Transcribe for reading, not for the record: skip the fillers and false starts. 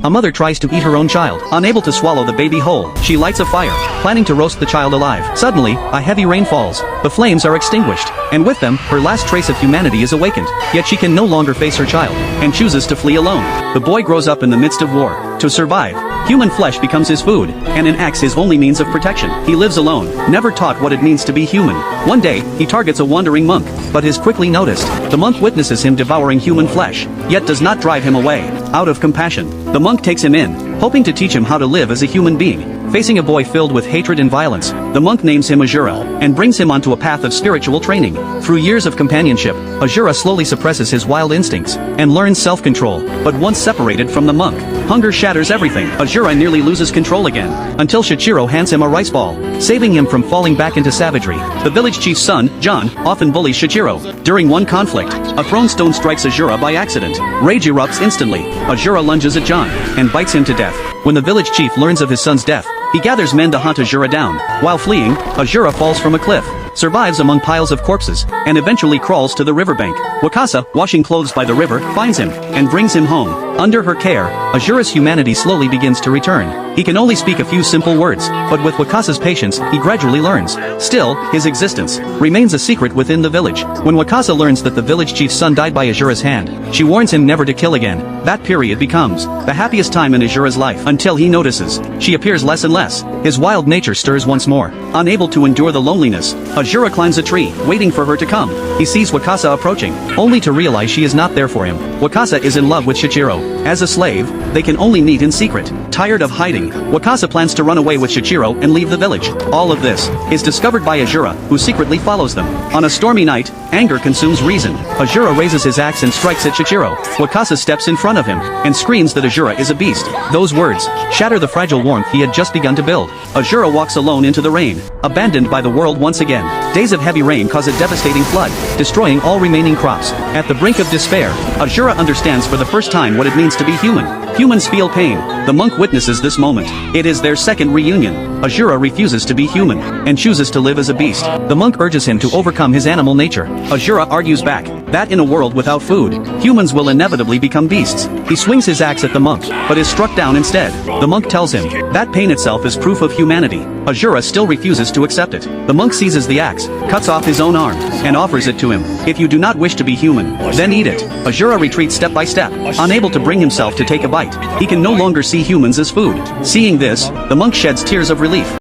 A mother tries to eat her own child, unable to swallow the baby whole. She lights a fire, planning to roast the child alive. Suddenly, a heavy rain falls. The flames are extinguished, and with them, her last trace of humanity is awakened. Yet she can no longer face her child, and chooses to flee alone. The boy grows up in the midst of war. To survive, human flesh becomes his food, and an axe his only means of protection. He lives alone, never taught what it means to be human. One day, he targets a wandering monk, but is quickly noticed. The monk witnesses him devouring human flesh, yet does not drive him away. Out of compassion, the monk takes him in, hoping to teach him how to live as a human being. Facing a boy filled with hatred and violence, the monk names him Ajura, and brings him onto a path of spiritual training. Through years of companionship, Ajura slowly suppresses his wild instincts, and learns self-control. But once separated from the monk, hunger shatters everything. Ajura nearly loses control again, until Shichiro hands him a rice ball, saving him from falling back into savagery. The village chief's son, John, often bullies Shichiro. During one conflict, a thrown stone strikes Ajura by accident. Rage erupts instantly. Ajura lunges at John, and bites him to death. When the village chief learns of his son's death, he gathers men to hunt Ajura down. While fleeing, Ajura falls from a cliff, survives among piles of corpses, and eventually crawls to the riverbank. Wakasa, washing clothes by the river, finds him, and brings him home. Under her care, Ajura's humanity slowly begins to return. He can only speak a few simple words, but with Wakasa's patience, he gradually learns. Still, his existence remains a secret within the village. When Wakasa learns that the village chief's son died by Ajura's hand, she warns him never to kill again. That period becomes the happiest time in Ajura's life, until he notices she appears less and less. His wild nature stirs once more. Unable to endure the loneliness, Ajura climbs a tree, waiting for her to come. He sees Wakasa approaching, only to realize she is not there for him. Wakasa is in love with Shichiro. As a slave, they can only meet in secret. Tired of hiding, Wakasa plans to run away with Shichiro and leave the village. All of this is discovered by Ajura, who secretly follows them. On a stormy night, anger consumes reason. Ajura raises his axe and strikes at Shichiro. Wakasa steps in front of him, and screams that Ajura is a beast. Those words shatter the fragile warmth he had just begun to build. Ajura walks alone into the rain, abandoned by the world once again. Days of heavy rain cause a devastating flood, destroying all remaining crops. At the brink of despair, Ajura understands for the first time what it means to be human. Humans feel pain. The monk witnesses this moment. It is their second reunion. Ajura refuses to be human, and chooses to live as a beast. The monk urges him to overcome his animal nature. Ajura argues back, that in a world without food, humans will inevitably become beasts. He swings his axe at the monk, but is struck down instead. The monk tells him, that pain itself is proof of humanity. Ajura still refuses to accept it. The monk seizes the axe, cuts off his own arm, and offers it to him. If you do not wish to be human, then eat it. Ajura retreats step by step, unable to bring himself to take a bite. He can no longer see humans as food. Seeing this, the monk sheds tears of relief.